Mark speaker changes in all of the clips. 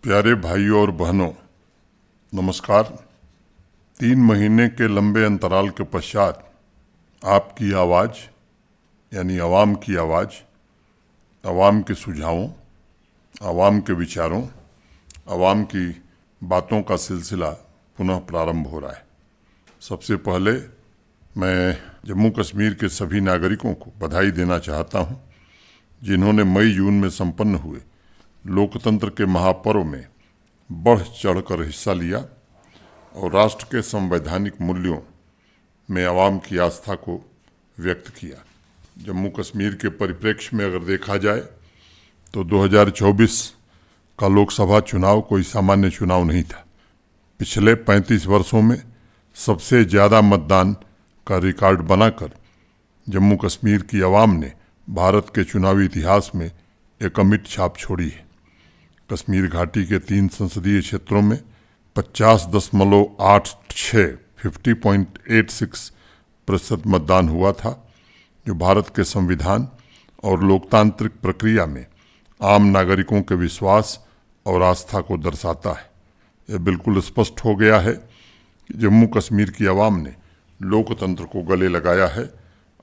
Speaker 1: प्यारे भाइयों और बहनों, नमस्कार। 3 महीने के लंबे अंतराल के पश्चात आपकी आवाज़ यानी आवाम की आवाज़, आवाम के सुझावों, आवाम के विचारों, आवाम की बातों का सिलसिला पुनः प्रारंभ हो रहा है। सबसे पहले मैं जम्मू कश्मीर के सभी नागरिकों को बधाई देना चाहता हूं, जिन्होंने मई जून में संपन्न हुए लोकतंत्र के महापर्व में बढ़ चढ़कर हिस्सा लिया और राष्ट्र के संवैधानिक मूल्यों में आवाम की आस्था को व्यक्त किया। जम्मू कश्मीर के परिप्रेक्ष्य में अगर देखा जाए तो 2024 का लोकसभा चुनाव कोई सामान्य चुनाव नहीं था। पिछले 35 वर्षों में सबसे ज़्यादा मतदान का रिकॉर्ड बनाकर जम्मू कश्मीर की आवाम ने भारत के चुनावी इतिहास में एक अमिट छाप छोड़ी है। कश्मीर घाटी के 3 संसदीय क्षेत्रों में 50.86% मतदान हुआ था, जो भारत के संविधान और लोकतांत्रिक प्रक्रिया में आम नागरिकों के विश्वास और आस्था को दर्शाता है। यह बिल्कुल स्पष्ट हो गया है कि जम्मू कश्मीर की आवाम ने लोकतंत्र को गले लगाया है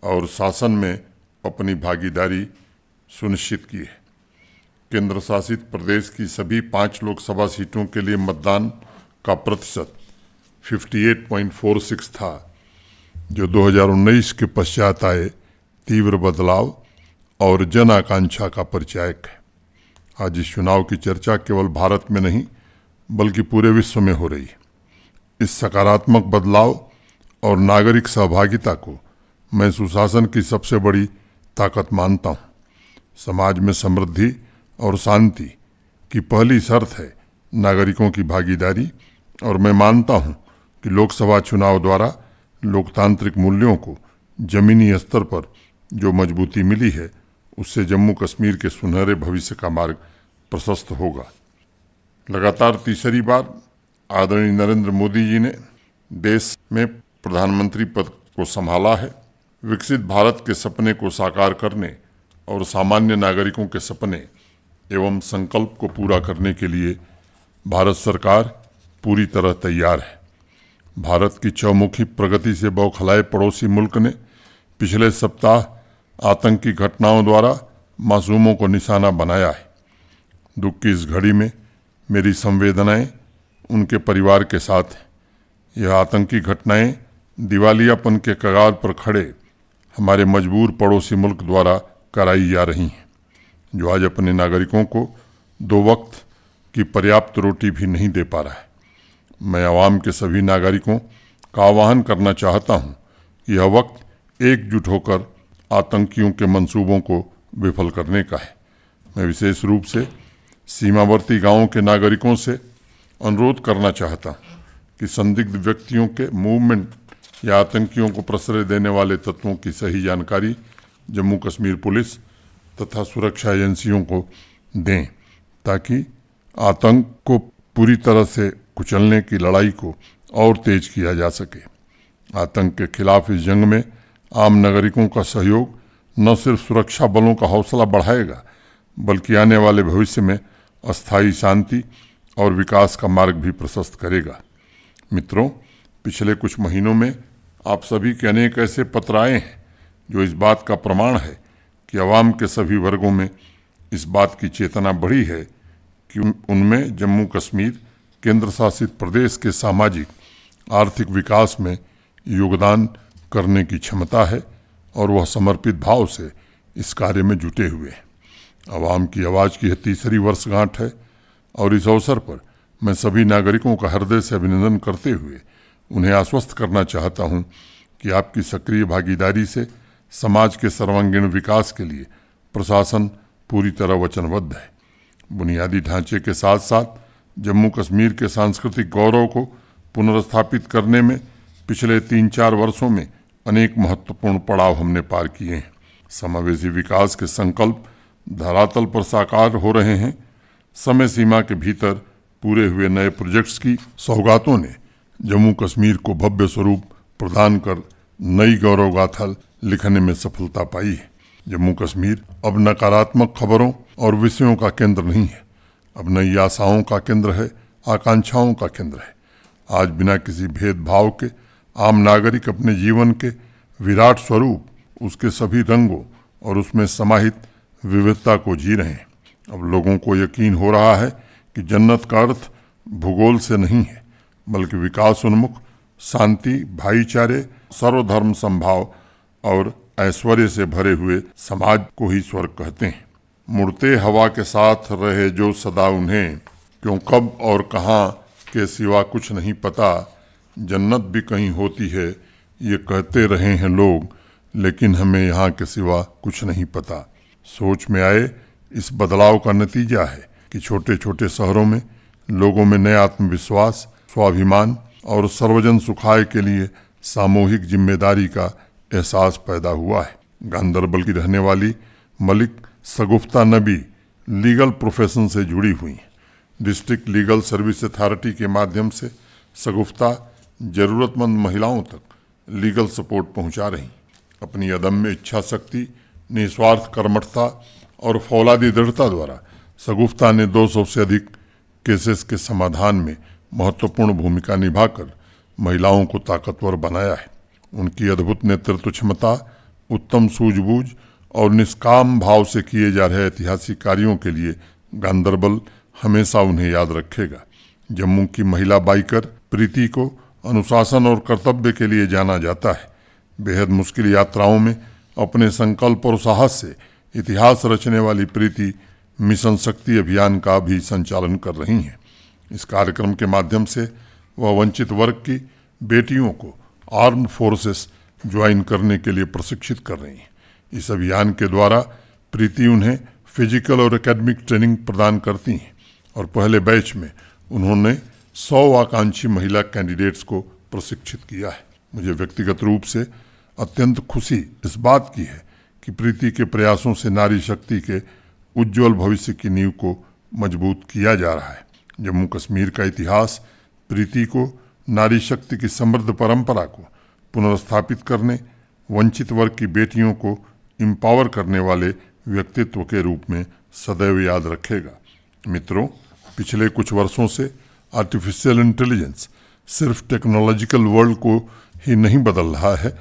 Speaker 1: और शासन में अपनी भागीदारी सुनिश्चित की है। केंद्र शासित प्रदेश की सभी 5 लोकसभा सीटों के लिए मतदान का प्रतिशत 58.46 था, जो 2019 के पश्चात आए तीव्र बदलाव और जन आकांक्षा का परिचायक है। आज इस चुनाव की चर्चा केवल भारत में नहीं बल्कि पूरे विश्व में हो रही है। इस सकारात्मक बदलाव और नागरिक सहभागिता को मैं सुशासन की सबसे बड़ी ताकत मानता हूँ। समाज में समृद्धि और शांति की पहली शर्त है नागरिकों की भागीदारी, और मैं मानता हूं कि लोकसभा चुनाव द्वारा लोकतांत्रिक मूल्यों को जमीनी स्तर पर जो मजबूती मिली है, उससे जम्मू कश्मीर के सुनहरे भविष्य का मार्ग प्रशस्त होगा। लगातार तीसरी बार आदरणीय नरेंद्र मोदी जी ने देश में प्रधानमंत्री पद को संभाला है। विकसित भारत के सपने को साकार करने और सामान्य नागरिकों के सपने एवं संकल्प को पूरा करने के लिए भारत सरकार पूरी तरह तैयार है। भारत की चौमुखी प्रगति से बौखलाए पड़ोसी मुल्क ने पिछले सप्ताह आतंकी घटनाओं द्वारा मासूमों को निशाना बनाया है। दुख की इस घड़ी में मेरी संवेदनाएं उनके परिवार के साथ हैं। यह आतंकी घटनाएं दिवालियापन के कगार पर खड़े हमारे मजबूर पड़ोसी मुल्क द्वारा कराई जा रही हैं, जो आज अपने नागरिकों को 2 वक्त की पर्याप्त रोटी भी नहीं दे पा रहा है। मैं आवाम के सभी नागरिकों का आह्वान करना चाहता हूं कि यह वक्त एकजुट होकर आतंकियों के मंसूबों को विफल करने का है। मैं विशेष रूप से सीमावर्ती गांवों के नागरिकों से अनुरोध करना चाहता हूं कि संदिग्ध व्यक्तियों के मूवमेंट या आतंकियों को प्रश्रय देने वाले तत्वों की सही जानकारी जम्मू कश्मीर पुलिस तथा सुरक्षा एजेंसियों को दें, ताकि आतंक को पूरी तरह से कुचलने की लड़ाई को और तेज किया जा सके। आतंक के खिलाफ इस जंग में आम नागरिकों का सहयोग न सिर्फ सुरक्षा बलों का हौसला बढ़ाएगा, बल्कि आने वाले भविष्य में अस्थायी शांति और विकास का मार्ग भी प्रशस्त करेगा। मित्रों, पिछले कुछ महीनों में आप सभी के अनेक ऐसे पत्र आए हैं जो इस बात का प्रमाण है कि आवाम के सभी वर्गों में इस बात की चेतना बढ़ी है कि उनमें जम्मू कश्मीर केंद्र शासित प्रदेश के सामाजिक आर्थिक विकास में योगदान करने की क्षमता है और वह समर्पित भाव से इस कार्य में जुटे हुए हैं। आवाम की आवाज़ की यह तीसरी वर्षगांठ है और इस अवसर पर मैं सभी नागरिकों का हृदय से अभिनंदन करते हुए उन्हें आश्वस्त करना चाहता हूं कि आपकी सक्रिय भागीदारी से समाज के सर्वांगीण विकास के लिए प्रशासन पूरी तरह वचनबद्ध है। बुनियादी ढांचे के साथ साथ जम्मू कश्मीर के सांस्कृतिक गौरव को पुनर्स्थापित करने में पिछले 3-4 वर्षों में अनेक महत्वपूर्ण पड़ाव हमने पार किए हैं। समावेशी विकास के संकल्प धरातल पर साकार हो रहे हैं। समय सीमा के भीतर पूरे हुए नए प्रोजेक्ट्स की सौगातों ने जम्मू कश्मीर को भव्य स्वरूप प्रदान कर नई गौरव गाथा लिखने में सफलता पाई है। जम्मू कश्मीर अब नकारात्मक खबरों और विषयों का केंद्र नहीं है। अब नई आशाओं का केंद्र है, आकांक्षाओं का केंद्र है। आज बिना किसी भेदभाव के आम नागरिक अपने जीवन के विराट स्वरूप, उसके सभी रंगों और उसमें समाहित विविधता को जी रहे हैं। अब लोगों को यकीन हो रहा है कि जन्नत का अर्थ भूगोल से नहीं है, बल्कि विकास उन्मुख, शांति, भाईचारे, सर्वधर्म संभाव और ऐश्वर्य से भरे हुए समाज को ही स्वर्ग कहते हैं। मुड़ते हवा के साथ रहे जो सदा उन्हें, क्यों कब और कहाँ के सिवा कुछ नहीं पता, जन्नत भी कहीं होती है ये कहते रहे हैं लोग, लेकिन हमें यहाँ के सिवा कुछ नहीं पता। सोच में आए इस बदलाव का नतीजा है कि छोटे छोटे शहरों में लोगों में नया आत्मविश्वास, स्वाभिमान और सर्वजन सुखाय के लिए सामूहिक जिम्मेदारी का एहसास पैदा हुआ है। गांदरबल की रहने वाली मलिक शगुफ्ता नबी लीगल प्रोफेशन से जुड़ी हुई हैं। डिस्ट्रिक्ट लीगल सर्विस अथॉरिटी के माध्यम से शगुफ्ता जरूरतमंद महिलाओं तक लीगल सपोर्ट पहुंचा रही। अपनी अदम्य इच्छा शक्ति, निस्वार्थ कर्मठता और फौलादी दृढ़ता द्वारा शगुफ्ता ने 200 से अधिक केसेस के समाधान में महत्वपूर्ण भूमिका निभाकर महिलाओं को ताकतवर बनाया है। उनकी अद्भुत नेतृत्व क्षमता, उत्तम सूझबूझ और निष्काम भाव से किए जा रहे ऐतिहासिक कार्यों के लिए गांदरबल हमेशा उन्हें याद रखेगा। जम्मू की महिला बाइकर प्रीति को अनुशासन और कर्तव्य के लिए जाना जाता है। बेहद मुश्किल यात्राओं में अपने संकल्प और साहस से इतिहास रचने वाली प्रीति मिशन शक्ति अभियान का भी संचालन कर रही हैं। इस कार्यक्रम के माध्यम से वह वंचित वर्ग की बेटियों को आर्म्ड फोर्सेस ज्वाइन करने के लिए प्रशिक्षित कर रही हैं। इस अभियान के द्वारा प्रीति उन्हें फिजिकल और एकेडमिक ट्रेनिंग प्रदान करती हैं और पहले बैच में उन्होंने 100 आकांक्षी महिला कैंडिडेट्स को प्रशिक्षित किया है। मुझे व्यक्तिगत रूप से अत्यंत खुशी इस बात की है कि प्रीति के प्रयासों से नारी शक्ति के उज्जवल भविष्य की नींव को मजबूत किया जा रहा है। जम्मू कश्मीर का इतिहास प्रीति को नारी शक्ति की समृद्ध परंपरा को पुनर्स्थापित करने, वंचित वर्ग की बेटियों को एम्पावर करने वाले व्यक्तित्व के रूप में सदैव याद रखेगा। मित्रों, पिछले कुछ वर्षों से आर्टिफिशियल इंटेलिजेंस सिर्फ टेक्नोलॉजिकल वर्ल्ड को ही नहीं बदल रहा है,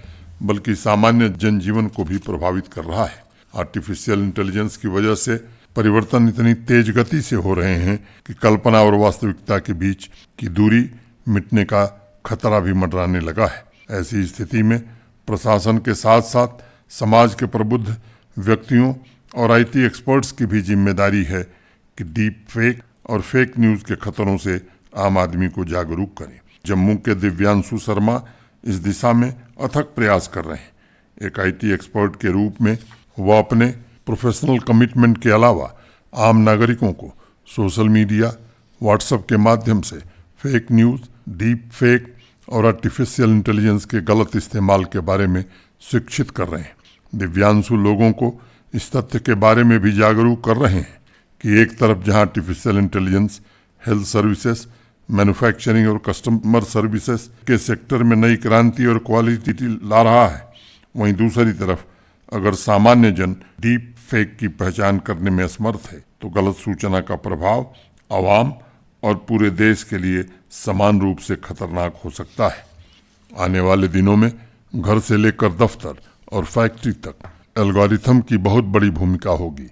Speaker 1: बल्कि सामान्य जनजीवन को भी प्रभावित कर रहा है। आर्टिफिशियल इंटेलिजेंस की वजह से परिवर्तन इतनी तेज गति से हो रहे हैं कि कल्पना और वास्तविकता के बीच की दूरी मिटने का खतरा भी मंडराने लगा है। ऐसी स्थिति में प्रशासन के साथ साथ समाज के प्रबुद्ध व्यक्तियों और आईटी एक्सपर्ट्स की भी जिम्मेदारी है कि डीप फेक और फेक न्यूज़ के खतरों से आम आदमी को जागरूक करें। जम्मू के दिव्यांशु शर्मा इस दिशा में अथक प्रयास कर रहे हैं। एक आईटी एक्सपर्ट के रूप में वह अपने प्रोफेशनल कमिटमेंट के अलावा आम नागरिकों को सोशल मीडिया, व्हाट्सएप के माध्यम से फेक न्यूज़, डीप फेक और आर्टिफिशियल इंटेलिजेंस के गलत इस्तेमाल के बारे में शिक्षित कर रहे हैं। दिव्यांशु लोगों को इस तथ्य के बारे में भी जागरूक कर रहे हैं कि एक तरफ जहां artificial intelligence health services, manufacturing और कस्टमर सर्विसेज के सेक्टर में नई क्रांति और क्वालिटी ला रहा है, वहीं दूसरी तरफ अगर सामान्य जन डीप फेक की पहचान करने में असमर्थ है तो गलत सूचना का प्रभाव आवाम और पूरे देश के लिए समान रूप से खतरनाक हो सकता है। आने वाले दिनों में घर से लेकर दफ्तर और फैक्ट्री तक एल्गोरिथम की बहुत बड़ी भूमिका होगी।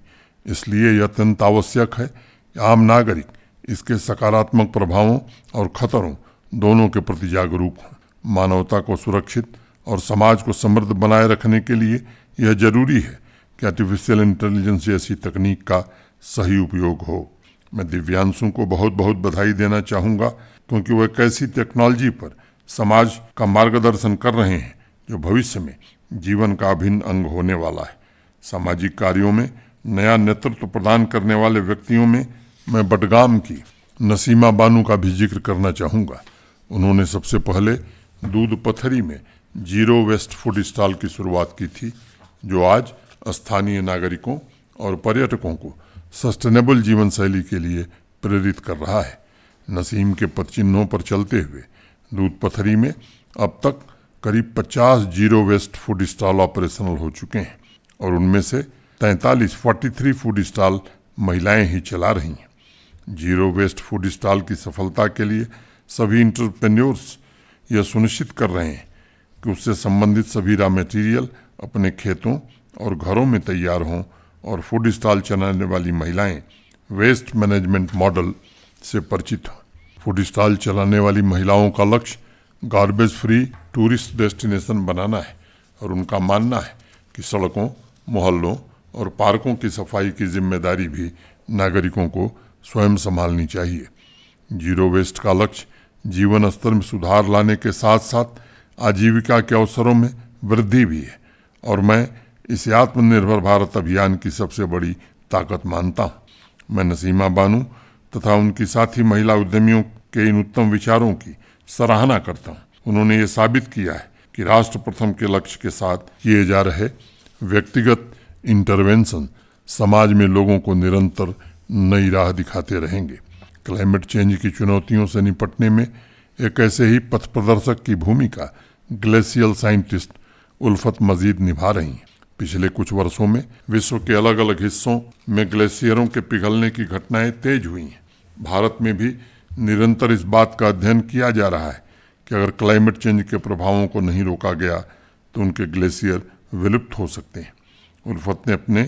Speaker 1: इसलिए यह अत्यंत आवश्यक है कि आम नागरिक इसके सकारात्मक प्रभावों और खतरों दोनों के प्रति जागरूक हों। मानवता को सुरक्षित और समाज को समृद्ध बनाए रखने के लिए यह जरूरी है कि आर्टिफिशियल इंटेलिजेंस जैसी तकनीक का सही उपयोग हो। मैं दिव्यांशों को बहुत बहुत बधाई देना चाहूँगा, क्योंकि वह एक ऐसी टेक्नोलॉजी पर समाज का मार्गदर्शन कर रहे हैं जो भविष्य में जीवन का अभिन्न अंग होने वाला है। सामाजिक कार्यों में नया नेतृत्व प्रदान करने वाले व्यक्तियों में मैं बडगाम की नसीमा बानू का भी जिक्र करना चाहूँगा। उन्होंने सबसे पहले दूध पथरी में जीरो वेस्ट फूड स्टॉल की शुरुआत की थी, जो आज स्थानीय नागरिकों और पर्यटकों को सस्टेनेबल जीवन शैली के लिए प्रेरित कर रहा है। नसीम के पदचिन्हों पर चलते हुए दूध पथरी में अब तक करीब 50 zero waste food stall operational हो चुके हैं और उनमें से 43 फूड स्टॉल महिलाएं ही चला रही हैं। जीरो वेस्ट फूड स्टॉल की सफलता के लिए सभी इंटरप्रेन्योर्स यह सुनिश्चित कर रहे हैं कि उससे संबंधित सभी रॉ मटेरियल अपने खेतों और घरों में तैयार हों और फूड स्टॉल चलाने वाली महिलाएं वेस्ट मैनेजमेंट मॉडल से परिचित हों। फूड स्टॉल चलाने वाली महिलाओं का लक्ष्य गार्बेज फ्री टूरिस्ट डेस्टिनेशन बनाना है और उनका मानना है कि सड़कों, मोहल्लों और पार्कों की सफाई की जिम्मेदारी भी नागरिकों को स्वयं संभालनी चाहिए। जीरो वेस्ट का लक्ष्य जीवन स्तर में सुधार लाने के साथ साथ आजीविका के अवसरों में वृद्धि भी है और मैं इसे आत्मनिर्भर भारत अभियान की सबसे बड़ी ताकत मानता हूँ। मैं नसीमा बानू तथा उनकी साथी महिला उद्यमियों के इन उत्तम विचारों की सराहना करता हूँ। उन्होंने ये साबित किया है कि राष्ट्र प्रथम के लक्ष्य के साथ किए जा रहे व्यक्तिगत इंटरवेंशन समाज में लोगों को निरंतर नई राह दिखाते रहेंगे। क्लाइमेट चेंज की चुनौतियों से निपटने में एक ऐसे ही पथ प्रदर्शक की भूमिका ग्लेशियल साइंटिस्ट उल्फत मजीद निभा रही हैं। पिछले कुछ वर्षों में विश्व के अलग अलग हिस्सों में ग्लेशियरों के पिघलने की घटनाएं तेज हुई हैं। भारत में भी निरंतर इस बात का अध्ययन किया जा रहा है कि अगर क्लाइमेट चेंज के प्रभावों को नहीं रोका गया तो उनके ग्लेशियर विलुप्त हो सकते हैं। उल्फत ने अपने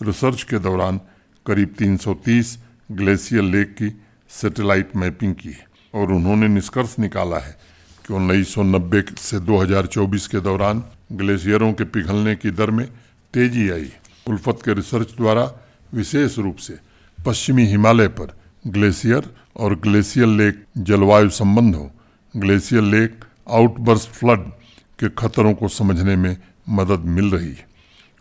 Speaker 1: रिसर्च के दौरान करीब 330 ग्लेशियर लेक की सैटेलाइट मैपिंग की है और उन्होंने निष्कर्ष निकाला है कि 1990 से 2024 के दौरान ग्लेशियरों के पिघलने की दर में तेजी आई। उल्फत के रिसर्च द्वारा विशेष रूप से पश्चिमी हिमालय पर ग्लेशियर और ग्लेशियर लेक जलवायु संबंधों, ग्लेशियर लेक आउटबर्स्ट फ्लड के खतरों को समझने में मदद मिल रही है।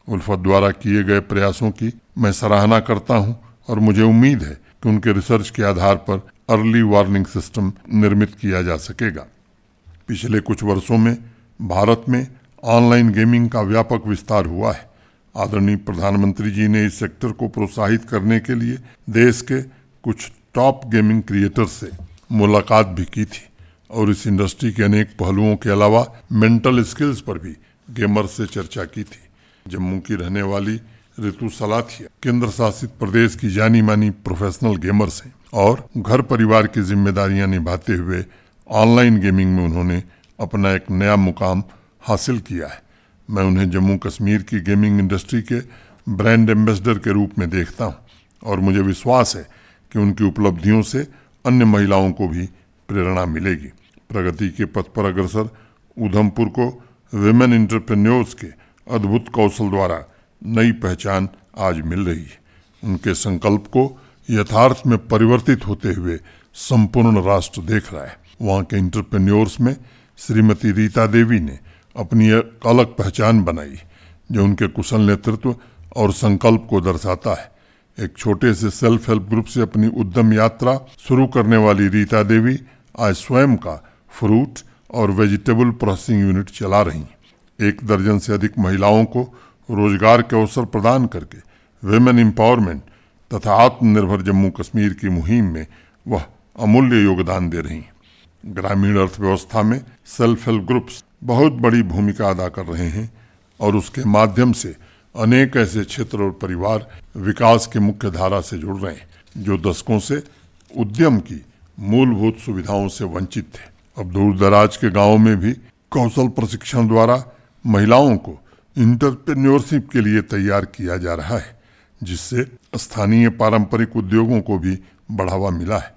Speaker 1: उल्फत द्वारा किए गए प्रयासों की मैं सराहना करता हूं और मुझे उम्मीद है कि उनके रिसर्च के आधार पर अर्ली वार्निंग सिस्टम निर्मित किया जा सकेगा। पिछले कुछ वर्षों में भारत में ऑनलाइन गेमिंग का व्यापक विस्तार हुआ है। आदरणीय प्रधानमंत्री जी ने इस सेक्टर को प्रोत्साहित करने के लिए देश के कुछ टॉप गेमिंग क्रिएटर्स से मुलाकात भी की थी और इस इंडस्ट्री के अनेक पहलुओं के अलावा मेंटल स्किल्स पर भी गेमर्स से चर्चा की थी। जम्मू की रहने वाली ऋतु सलाथिया केंद्र शासित प्रदेश की जानी मानी प्रोफेशनल गेमर्स हैं और घर परिवार की जिम्मेदारियां निभाते हुए ऑनलाइन गेमिंग में उन्होंने अपना एक नया मुकाम हासिल किया है। मैं उन्हें जम्मू कश्मीर की गेमिंग इंडस्ट्री के ब्रांड एम्बेसडर के रूप में देखता हूं और मुझे विश्वास है कि उनकी उपलब्धियों से अन्य महिलाओं को भी प्रेरणा मिलेगी। प्रगति के पथ पर अग्रसर उधमपुर को विमेन एंटरप्रेन्योर्स के अद्भुत कौशल द्वारा नई पहचान आज मिल रही है। उनके संकल्प को यथार्थ में परिवर्तित होते हुए संपूर्ण राष्ट्र देख रहा है। वहाँ के एंटरप्रेन्योर्स में श्रीमती रीता देवी ने अपनी एक अलग पहचान बनाई जो उनके कुशल नेतृत्व और संकल्प को दर्शाता है। एक छोटे से सेल्फ हेल्प ग्रुप से अपनी उद्यम यात्रा शुरू करने वाली रीता देवी आज स्वयं का फ्रूट और वेजिटेबल प्रोसेसिंग यूनिट चला रही हैं। 1 दर्जन से अधिक महिलाओं को रोजगार के अवसर प्रदान करके विमेन एम्पावरमेंट तथा आत्मनिर्भर जम्मू कश्मीर की मुहिम में वह अमूल्य योगदान दे रही हैं। ग्रामीण अर्थव्यवस्था में सेल्फ हेल्प ग्रुप्स बहुत बड़ी भूमिका अदा कर रहे हैं और उसके माध्यम से अनेक ऐसे क्षेत्र और परिवार विकास के मुख्य धारा से जुड़ रहे हैं जो दशकों से उद्यम की मूलभूत सुविधाओं से वंचित थे। अब दूर दराज के गांवों में भी कौशल प्रशिक्षण द्वारा महिलाओं को इंटरप्रेन्योरशिप के लिए तैयार किया जा रहा है, जिससे स्थानीय पारंपरिक उद्योगों को भी बढ़ावा मिला है।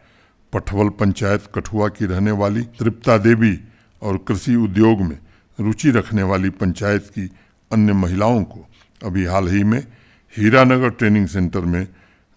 Speaker 1: पठवल पंचायत कठुआ की रहने वाली तृप्ता देवी और कृषि उद्योग में रुचि रखने वाली पंचायत की अन्य महिलाओं को अभी हाल ही में हीरानगर ट्रेनिंग सेंटर में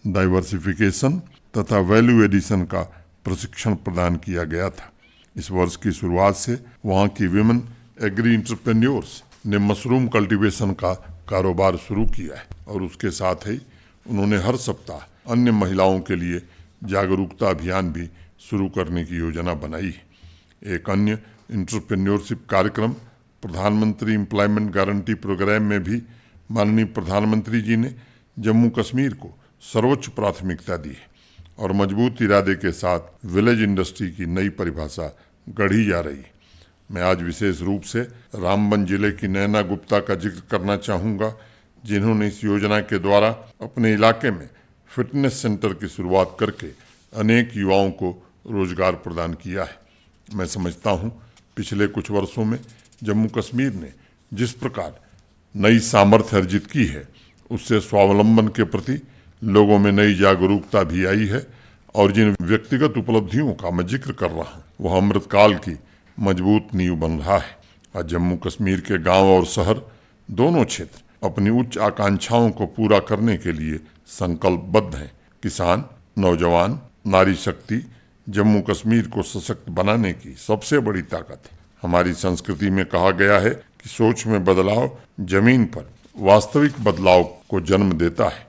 Speaker 1: डाइवर्सिफिकेशन तथा वैल्यू एडिशन का प्रशिक्षण प्रदान किया गया था। इस वर्ष की शुरुआत से वहां की विमेन एग्री एंटरप्रेन्योर्स ने मशरूम कल्टीवेशन का कारोबार शुरू किया है और उसके साथ ही उन्होंने हर सप्ताह अन्य महिलाओं के लिए जागरूकता अभियान भी शुरू करने की योजना बनाई है। एक अन्य एंटरप्रेन्योरशिप कार्यक्रम प्रधानमंत्री एम्प्लॉयमेंट गारंटी प्रोग्राम में भी माननीय प्रधानमंत्री जी ने जम्मू कश्मीर को सर्वोच्च प्राथमिकता दी है और मजबूत इरादे के साथ विलेज इंडस्ट्री की नई परिभाषा गढ़ी जा रही है। मैं आज विशेष रूप से रामबन जिले की नैना गुप्ता का जिक्र करना चाहूँगा, जिन्होंने इस योजना के द्वारा अपने इलाके में फिटनेस सेंटर की शुरुआत करके अनेक युवाओं को रोजगार प्रदान किया है। मैं समझता हूँ पिछले कुछ वर्षों में जम्मू कश्मीर ने जिस प्रकार नई सामर्थ्य अर्जित की है, उससे स्वावलंबन के प्रति लोगों में नई जागरूकता भी आई है और जिन व्यक्तिगत उपलब्धियों का मैं जिक्र कर रहा हूँ वह अमृतकाल की मजबूत नींव बन रहा है। आज जम्मू कश्मीर के गांव और शहर दोनों क्षेत्र अपनी उच्च आकांक्षाओं को पूरा करने के लिए संकल्पबद्ध हैं। किसान, नौजवान, नारी शक्ति जम्मू कश्मीर को सशक्त बनाने की सबसे बड़ी ताकत है। हमारी संस्कृति में कहा गया है कि सोच में बदलाव जमीन पर वास्तविक बदलाव को जन्म देता है।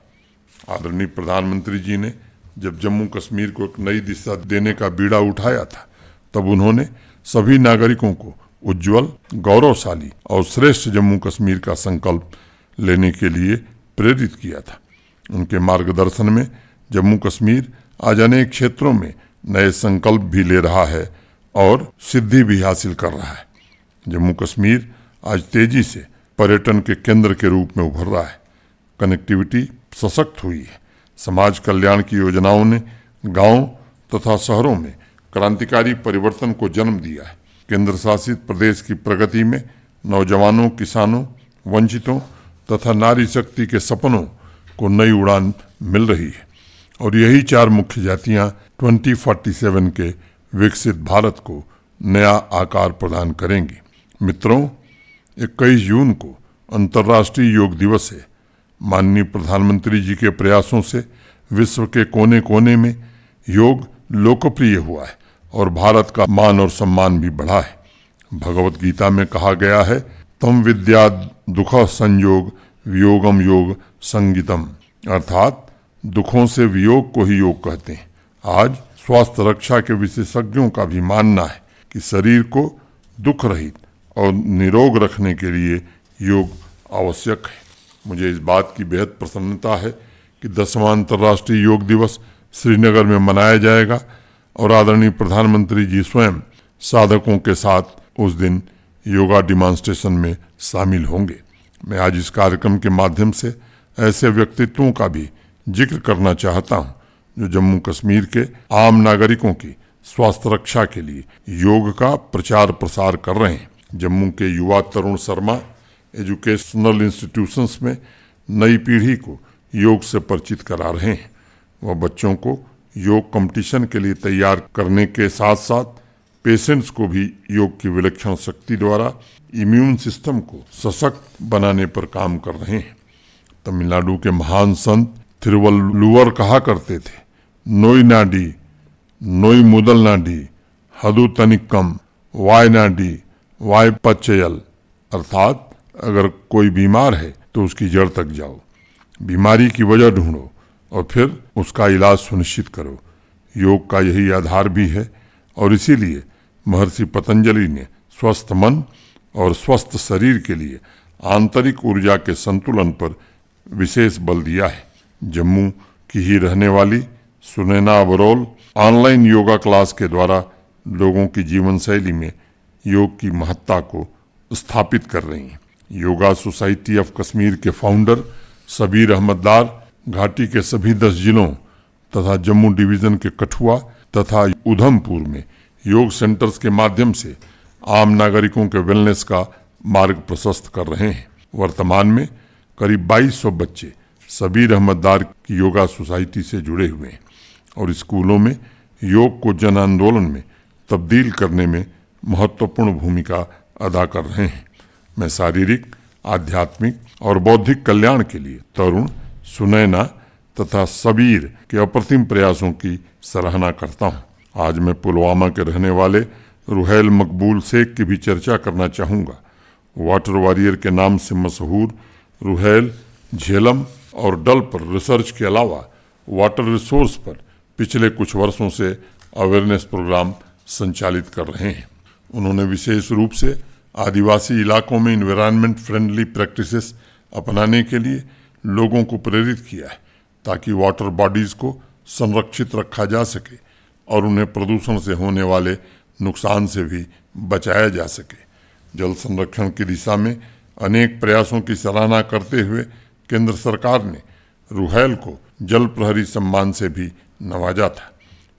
Speaker 1: आदरणीय प्रधानमंत्री जी ने जब जम्मू कश्मीर को एक नई दिशा देने का बीड़ा उठाया था, तब उन्होंने सभी नागरिकों को उज्जवल, गौरवशाली और श्रेष्ठ जम्मू कश्मीर का संकल्प लेने के लिए प्रेरित किया था। उनके मार्गदर्शन में जम्मू कश्मीर आज अनेक क्षेत्रों में नए संकल्प भी ले रहा है और सिद्धि भी हासिल कर रहा है। जम्मू कश्मीर आज तेजी से पर्यटन के केंद्र के रूप में उभर रहा है। कनेक्टिविटी सशक्त हुई है। समाज कल्याण की योजनाओं ने गांव तथा शहरों में क्रांतिकारी परिवर्तन को जन्म दिया है। केंद्र शासित प्रदेश की प्रगति में नौजवानों, किसानों, वंचितों तथा नारी शक्ति के सपनों को नई उड़ान मिल रही है और यही चार मुख्य जातियां 2047 के विकसित भारत को नया आकार प्रदान करेंगी। मित्रों, 21 जून को अंतर्राष्ट्रीय योग दिवस है। माननीय प्रधानमंत्री जी के प्रयासों से विश्व के कोने कोने में योग लोकप्रिय हुआ है और भारत का मान और सम्मान भी बढ़ा है। भगवत गीता में कहा गया है, तम विद्या दुख संयोग वियोगम योग संगीतम, अर्थात दुखों से वियोग को ही योग कहते हैं। आज स्वास्थ्य रक्षा के विशेषज्ञों का भी मानना है कि शरीर को दुख रहित और निरोग रखने के लिए योग आवश्यक है। मुझे इस बात की बेहद प्रसन्नता है कि 10वां अंतर्राष्ट्रीय योग दिवस श्रीनगर में मनाया जाएगा और आदरणीय प्रधानमंत्री जी स्वयं साधकों के साथ उस दिन योगा डिमॉन्स्ट्रेशन में शामिल होंगे। मैं आज इस कार्यक्रम के माध्यम से ऐसे व्यक्तित्वों का भी जिक्र करना चाहता हूं जो जम्मू कश्मीर के आम नागरिकों की स्वास्थ्य रक्षा के लिए योग का प्रचार प्रसार कर रहे हैं। जम्मू के युवा तरुण शर्मा एजुकेशनल इंस्टीट्यूशंस में नई पीढ़ी को योग से परिचित करा रहे हैं। वह बच्चों को योग कंपटीशन के लिए तैयार करने के साथ साथ पेशेंट्स को भी योग की विलक्षण शक्ति द्वारा इम्यून सिस्टम को सशक्त बनाने पर काम कर रहे हैं। तमिलनाडु के महान संत तिरुवल्लुवर कहा करते थे, नोई नाडी नोई मुदल नाडी हदु तनिक्कम वाय नाडी वाय पच्चयल, अर्थात अगर कोई बीमार है तो उसकी जड़ तक जाओ, बीमारी की वजह ढूंढो और फिर उसका इलाज सुनिश्चित करो। योग का यही आधार भी है और इसीलिए महर्षि पतंजलि ने स्वस्थ मन और स्वस्थ शरीर के लिए आंतरिक ऊर्जा के संतुलन पर विशेष बल दिया है। जम्मू की ही रहने वाली सुनैना बरोल ऑनलाइन योगा क्लास के द्वारा लोगों की जीवन शैली में योग की महत्ता को स्थापित कर रही हैं। योगा सोसाइटी ऑफ कश्मीर के फाउंडर सबीर अहमद डार घाटी के सभी 10 जिलों तथा जम्मू डिवीजन के कठुआ तथा उधमपुर में योग सेंटर्स के माध्यम से आम नागरिकों के वेलनेस का मार्ग प्रशस्त कर रहे हैं। वर्तमान में करीब 2200 बच्चे सबीर अहमद डार की योगा सोसाइटी से जुड़े हुए हैं और स्कूलों में योग को जन आंदोलन में तब्दील करने में महत्वपूर्ण भूमिका अदा कर रहे हैं। मैं शारीरिक, आध्यात्मिक और बौद्धिक कल्याण के लिए तरुण, सुनैना तथा सबीर के अप्रतिम प्रयासों की सराहना करता हूं। आज मैं पुलवामा के रहने वाले रुहैल मकबूल शेख की भी चर्चा करना चाहूँगा। वाटर वॉरियर के नाम से मशहूर रुहैल झेलम और डल पर रिसर्च के अलावा वाटर रिसोर्स पर पिछले कुछ वर्षों से अवेयरनेस प्रोग्राम संचालित कर रहे हैं। उन्होंने विशेष रूप से आदिवासी इलाकों में इन्वायरमेंट फ्रेंडली प्रैक्टिसेस अपनाने के लिए लोगों को प्रेरित किया है ताकि वाटर बॉडीज को संरक्षित रखा जा सके और उन्हें प्रदूषण से होने वाले नुकसान से भी बचाया जा सके। जल संरक्षण की दिशा में अनेक प्रयासों की सराहना करते हुए केंद्र सरकार ने रुहैल को जल प्रहरी सम्मान से भी नवाजा था।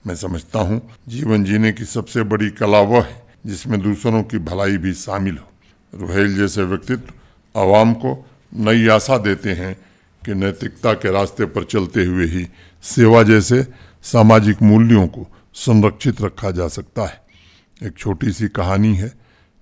Speaker 1: मैं समझता हूँ जीवन जीने की सबसे बड़ी कला वह है जिसमें दूसरों की भलाई भी शामिल हो। रुहैल जैसे व्यक्तित्व आवाम को नई आशा देते हैं कि नैतिकता के रास्ते पर चलते हुए ही सेवा जैसे सामाजिक मूल्यों को संरक्षित रखा जा सकता है। एक छोटी सी कहानी है।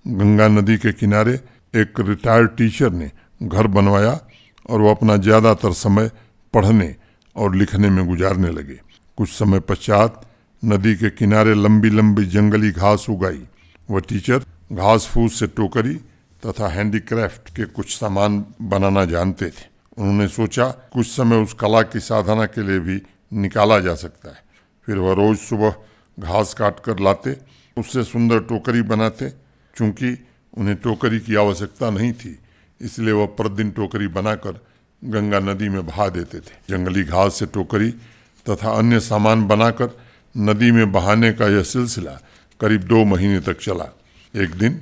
Speaker 1: गंगा नदी के किनारे एक रिटायर्ड टीचर ने घर बनवाया और वो अपना ज़्यादातर समय पढ़ने और लिखने में गुजारने लगे। कुछ समय पश्चात नदी के किनारे लंबी लंबी जंगली घास उगाई। वह टीचर घास फूस से टोकरी तथा हैंडीक्राफ्ट के कुछ सामान बनाना जानते थे। उन्होंने सोचा कुछ समय उस कला की साधना के लिए भी निकाला जा सकता है। फिर वह रोज सुबह घास काट कर लाते, उससे सुंदर टोकरी बनाते। चूंकि उन्हें टोकरी की आवश्यकता नहीं थी, इसलिए वह प्रतिदिन टोकरी बनाकर गंगा नदी में बहा देते थे। जंगली घास से टोकरी तथा अन्य सामान बनाकर नदी में बहाने का यह सिलसिला करीब 2 महीने तक चला। एक दिन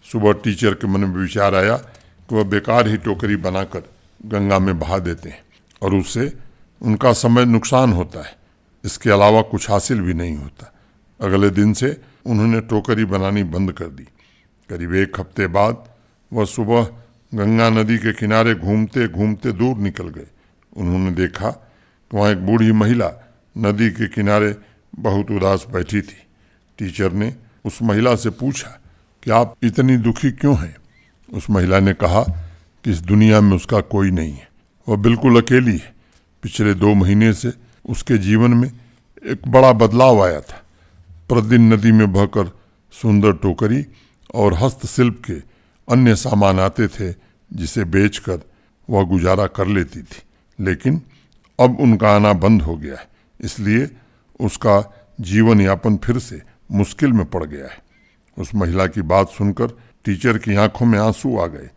Speaker 1: सुबह टीचर के मन में विचार आया कि वह बेकार ही टोकरी बनाकर गंगा में बहा देते हैं और उससे उनका समय नुकसान होता है, इसके अलावा कुछ हासिल भी नहीं होता। अगले दिन से उन्होंने टोकरी बनानी बंद कर दी। करीब 1 हफ्ते बाद वह सुबह गंगा नदी के किनारे घूमते घूमते दूर निकल गए। उन्होंने देखा कि वहाँ एक बूढ़ी महिला नदी के किनारे बहुत उदास बैठी थी। टीचर ने उस महिला से पूछा कि आप इतनी दुखी क्यों हैं? उस महिला ने कहा कि इस दुनिया में उसका कोई नहीं है, वह बिल्कुल अकेली है। पिछले 2 महीने से उसके जीवन में एक बड़ा बदलाव आया था। प्रतिदिन नदी में बहकर सुंदर टोकरी और हस्तशिल्प के अन्य सामान आते थे, जिसे बेचकर वह गुजारा कर लेती थी। लेकिन अब उनका आना बंद हो गया है, इसलिए उसका जीवन यापन फिर से मुश्किल में पड़ गया है। उस महिला की बात सुनकर टीचर की आंखों में आंसू आ गए।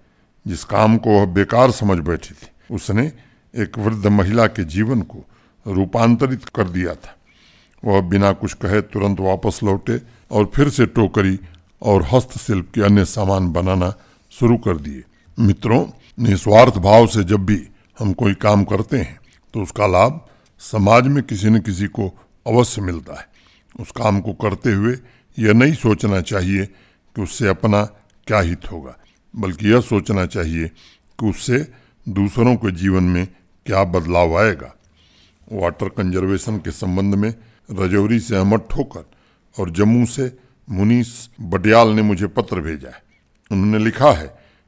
Speaker 1: जिस काम को वह बेकार समझ बैठी थी, उसने एक वृद्ध महिला के जीवन को रूपांतरित कर दिया था। वह बिना कुछ कहे तुरंत वापस लौटे और फिर से टोकरी और हस्तशिल्प के अन्य सामान बनाना शुरू कर दिए। मित्रों, निस्वार्थ भाव से जब भी हम कोई काम करते हैं तो उसका लाभ समाज में किसी न किसी को अवश्य मिलता है। उस काम को करते हुए यह नहीं सोचना चाहिए कि उससे अपना क्या हित होगा, बल्कि यह सोचना चाहिए कि उससे दूसरों के जीवन में क्या बदलाव आएगा। वाटर कंजर्वेशन के संबंध में रजौरी से अहमद ठोकर और जम्मू से मुनीस बडियाल ने मुझे पत्र भेजा है। उन्होंने लिखा है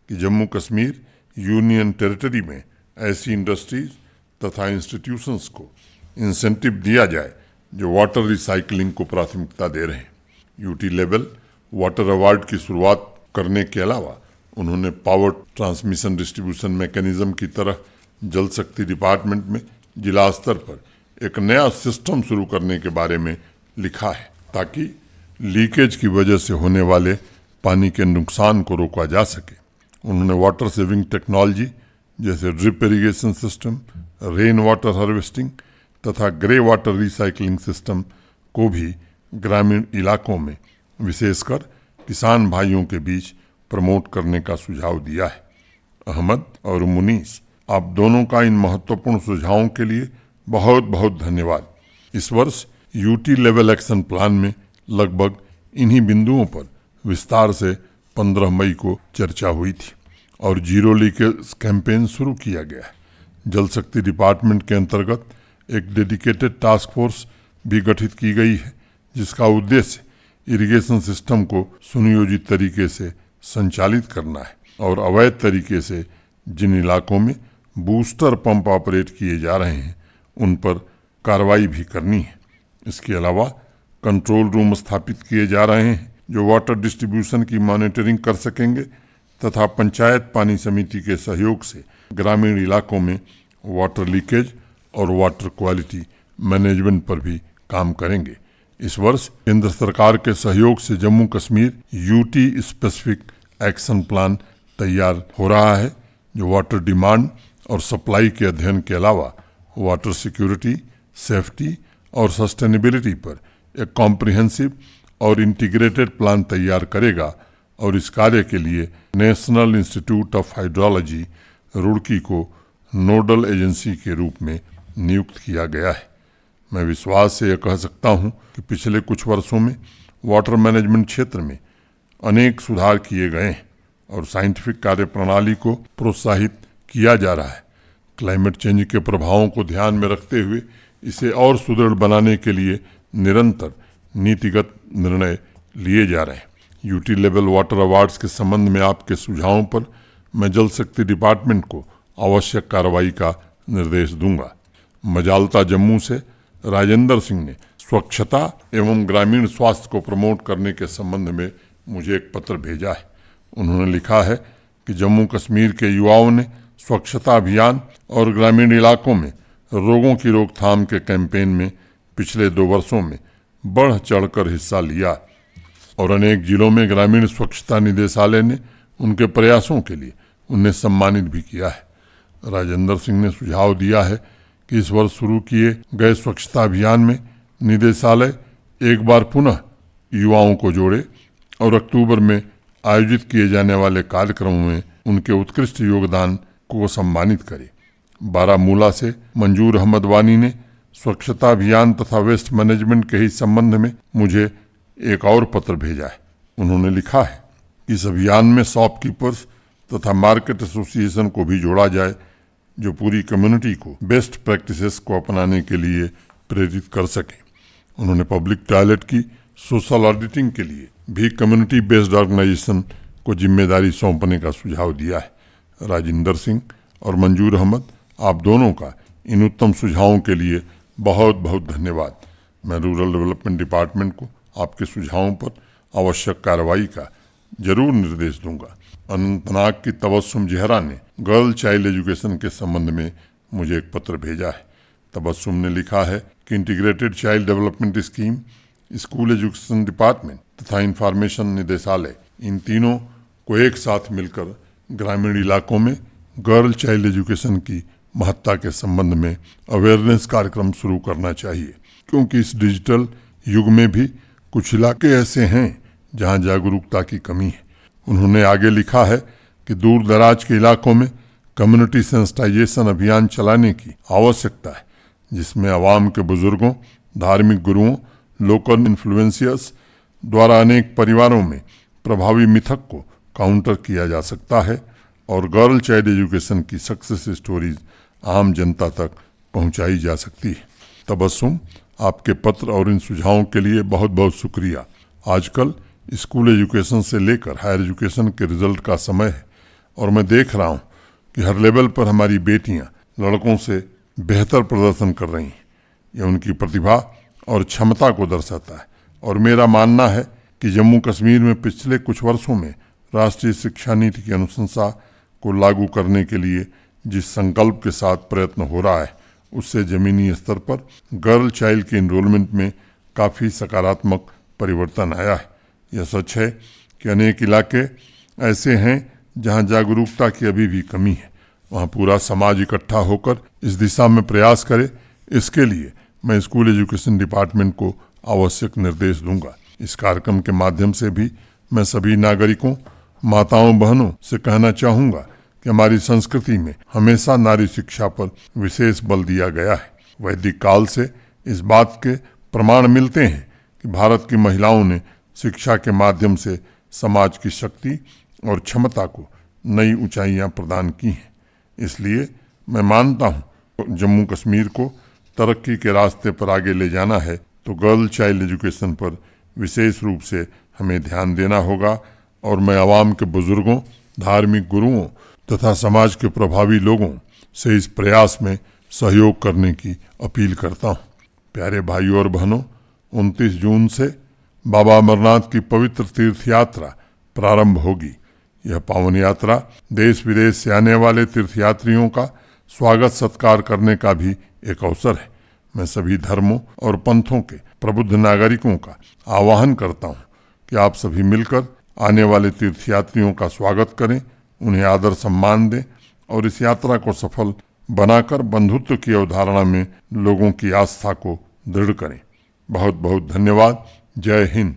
Speaker 1: कि जम्मू कश्मीर यूनियन टेरिटरी में ऐसी इंडस्ट्रीज तथा इंस्टीट्यूशंस को इंसेंटिव दिया जाए जो वाटर रिसाइकलिंग को प्राथमिकता दे रहे हैं। यूटी लेवल वाटर अवार्ड की शुरुआत करने के अलावा उन्होंने पावर ट्रांसमिशन डिस्ट्रीब्यूशन मैकेनिज्म की तरह जल शक्ति डिपार्टमेंट में जिला स्तर पर एक नया सिस्टम शुरू करने के बारे में लिखा है, ताकि लीकेज की वजह से होने वाले पानी के नुकसान को रोका जा सके। उन्होंने वाटर सेविंग टेक्नोलॉजी जैसे drip irrigation system, rain water harvesting तथा ग्रे वाटर रिसाइकलिंग सिस्टम को भी ग्रामीण इलाकों में विशेषकर किसान भाइयों के बीच प्रमोट करने का सुझाव दिया है। अहमद और मुनीस, आप दोनों का इन महत्वपूर्ण सुझावों के लिए बहुत बहुत धन्यवाद। इस वर्ष यूटी लेवल एक्शन प्लान में लगभग इन्हीं बिंदुओं पर विस्तार से 15 मई को चर्चा हुई थी और जीरो लीकेज कैंपेन शुरू किया गया है। जल शक्ति डिपार्टमेंट के अंतर्गत एक डेडिकेटेड टास्क फोर्स भी गठित की गई है, जिसका उद्देश्य इरिगेशन सिस्टम को सुनियोजित तरीके से संचालित करना है और अवैध तरीके से जिन इलाकों में बूस्टर पंप ऑपरेट किए जा रहे हैं उन पर कार्रवाई भी करनी है। इसके अलावा कंट्रोल रूम स्थापित किए जा रहे हैं जो वाटर डिस्ट्रीब्यूशन की मॉनिटरिंग कर सकेंगे तथा पंचायत पानी समिति के सहयोग से ग्रामीण इलाकों में वाटर लीकेज और वाटर क्वालिटी मैनेजमेंट पर भी काम करेंगे। इस वर्ष केंद्र सरकार के सहयोग से Jammu Kashmir UT specific action plan तैयार हो रहा है, जो वाटर डिमांड और सप्लाई के अध्ययन के अलावा वाटर सिक्योरिटी, सेफ्टी और सस्टेनेबिलिटी पर एक कॉम्प्रिहेंसिव और इंटीग्रेटेड प्लान तैयार करेगा और इस कार्य के लिए national institute of hydrology Roorkee को नोडल एजेंसी के रूप में नियुक्त किया गया है। मैं विश्वास से यह कह सकता हूं कि पिछले कुछ वर्षों में वाटर मैनेजमेंट क्षेत्र में अनेक सुधार किए गए हैं और साइंटिफिक कार्य प्रणाली को प्रोत्साहित किया जा रहा है। क्लाइमेट चेंज के प्रभावों को ध्यान में रखते हुए इसे और सुदृढ़ बनाने के लिए निरंतर नीतिगत निर्णय लिए जा रहे हैं। यूटी लेवल वाटर अवार्ड्स के संबंध में आपके सुझावों पर मैं जल शक्ति डिपार्टमेंट को आवश्यक कार्रवाई का निर्देश दूंगा। मजालता जम्मू से राजेंद्र सिंह ने स्वच्छता एवं ग्रामीण स्वास्थ्य को प्रमोट करने के संबंध में मुझे एक पत्र भेजा है। उन्होंने लिखा है कि जम्मू कश्मीर के युवाओं ने स्वच्छता अभियान और ग्रामीण इलाकों में रोगों की रोकथाम के कैंपेन में पिछले 2 वर्षों में बढ़ चढ़कर हिस्सा लिया और अनेक जिलों में ग्रामीण स्वच्छता निदेशालय ने उनके प्रयासों के लिए उन्हें सम्मानित भी किया है। राजेंद्र सिंह ने सुझाव दिया है कि इस वर्ष शुरू किए गए स्वच्छता अभियान में निदेशालय एक बार पुनः युवाओं को जोड़े और अक्टूबर में आयोजित किए जाने वाले कार्यक्रमों में उनके उत्कृष्ट योगदान को सम्मानित करे। बारामूला से मंजूर अहमद वानी ने स्वच्छता अभियान तथा वेस्ट मैनेजमेंट के ही संबंध में मुझे एक और पत्र भेजा है। उन्होंने लिखा है कि इस अभियान में शॉपकीपर्स तथा मार्केट एसोसिएशन को भी जोड़ा जाए, जो पूरी कम्युनिटी को बेस्ट प्रैक्टिसेस को अपनाने के लिए प्रेरित कर सके। उन्होंने पब्लिक टॉयलेट की सोशल ऑडिटिंग के लिए भी कम्युनिटी बेस्ड ऑर्गेनाइजेशन को जिम्मेदारी सौंपने का सुझाव दिया है। राजेंद्र सिंह और मंजूर अहमद, आप दोनों का इन उत्तम सुझावों के लिए बहुत बहुत धन्यवाद। मैं रूरल डेवलपमेंट डिपार्टमेंट को आपके सुझावों पर आवश्यक कार्रवाई का जरूर निर्देश दूंगा। अनंतनाग की तबस्सुम जहरा ने गर्ल चाइल्ड एजुकेशन के संबंध में मुझे एक पत्र भेजा है। तबस्सुम ने लिखा है कि integrated child development scheme, school education department तथा इंफॉर्मेशन निदेशालय, इन तीनों को एक साथ मिलकर ग्रामीण इलाकों में गर्ल चाइल्ड एजुकेशन की महत्ता के संबंध में अवेयरनेस कार्यक्रम शुरू करना चाहिए, क्योंकि इस डिजिटल युग में भी कुछ इलाके ऐसे हैं जहां जागरूकता की कमी है। उन्होंने आगे लिखा है कि दूर दराज के इलाकों में कम्युनिटी सेंसिटाइजेशन अभियान चलाने की आवश्यकता है, जिसमें आवाम के बुजुर्गों, धार्मिक गुरुओं, लोकल इन्फ्लुएंसियर्स द्वारा अनेक परिवारों में प्रभावी मिथक को काउंटर किया जा सकता है और गर्ल चाइल्ड एजुकेशन की सक्सेस स्टोरीज आम जनता तक पहुंचाई जा सकती है। तबस्सुम, आपके पत्र और इन सुझावों के लिए बहुत बहुत शुक्रिया। आजकल स्कूल एजुकेशन से लेकर हायर एजुकेशन के रिजल्ट का समय है और मैं देख रहा हूँ कि हर लेवल पर हमारी बेटियाँ लड़कों से बेहतर प्रदर्शन कर रही हैं। यह उनकी प्रतिभा और क्षमता को दर्शाता है और मेरा मानना है कि जम्मू कश्मीर में पिछले कुछ वर्षों में राष्ट्रीय शिक्षा नीति की अनुशंसा को लागू करने के लिए जिस संकल्प के साथ प्रयत्न हो रहा है, उससे जमीनी स्तर पर गर्ल चाइल्ड के इनरोलमेंट में काफ़ी सकारात्मक परिवर्तन आया है। यह सच है कि अनेक इलाके ऐसे हैं जहां जागरूकता की अभी भी कमी है। वहां पूरा समाज इकट्ठा होकर इस दिशा में प्रयास करे, इसके लिए मैं स्कूल एजुकेशन डिपार्टमेंट को आवश्यक निर्देश दूंगा। इस कार्यक्रम के माध्यम से भी मैं सभी नागरिकों, माताओं, बहनों से कहना चाहूँगा कि हमारी संस्कृति में हमेशा नारी शिक्षा पर विशेष बल दिया गया है। वैदिक काल से इस बात के प्रमाण मिलते हैं कि भारत की महिलाओं ने शिक्षा के माध्यम से समाज की शक्ति और क्षमता को नई ऊंचाइयां प्रदान की हैं। इसलिए मैं मानता हूं जम्मू कश्मीर को तरक्की के रास्ते पर आगे ले जाना है तो गर्ल चाइल्ड एजुकेशन पर विशेष रूप से हमें ध्यान देना होगा और मैं आवाम के बुजुर्गों, धार्मिक गुरुओं तथा समाज के प्रभावी लोगों से इस प्रयास में सहयोग करने की अपील करता हूँ। प्यारे भाइयों और बहनों, 29 जून से बाबा अमरनाथ की पवित्र तीर्थ यात्रा प्रारंभ होगी। यह पावन यात्रा देश विदेश से आने वाले तीर्थयात्रियों का स्वागत सत्कार करने का भी एक अवसर है। मैं सभी धर्मों और पंथों के प्रबुद्ध नागरिकों का आह्वान करता हूँ कि आप सभी मिलकर आने वाले तीर्थयात्रियों का स्वागत करें, उन्हें आदर सम्मान दें और इस यात्रा को सफल बनाकर बंधुत्व की अवधारणा में लोगों की आस्था को दृढ़ करें। बहुत बहुत धन्यवाद। जय हिंद।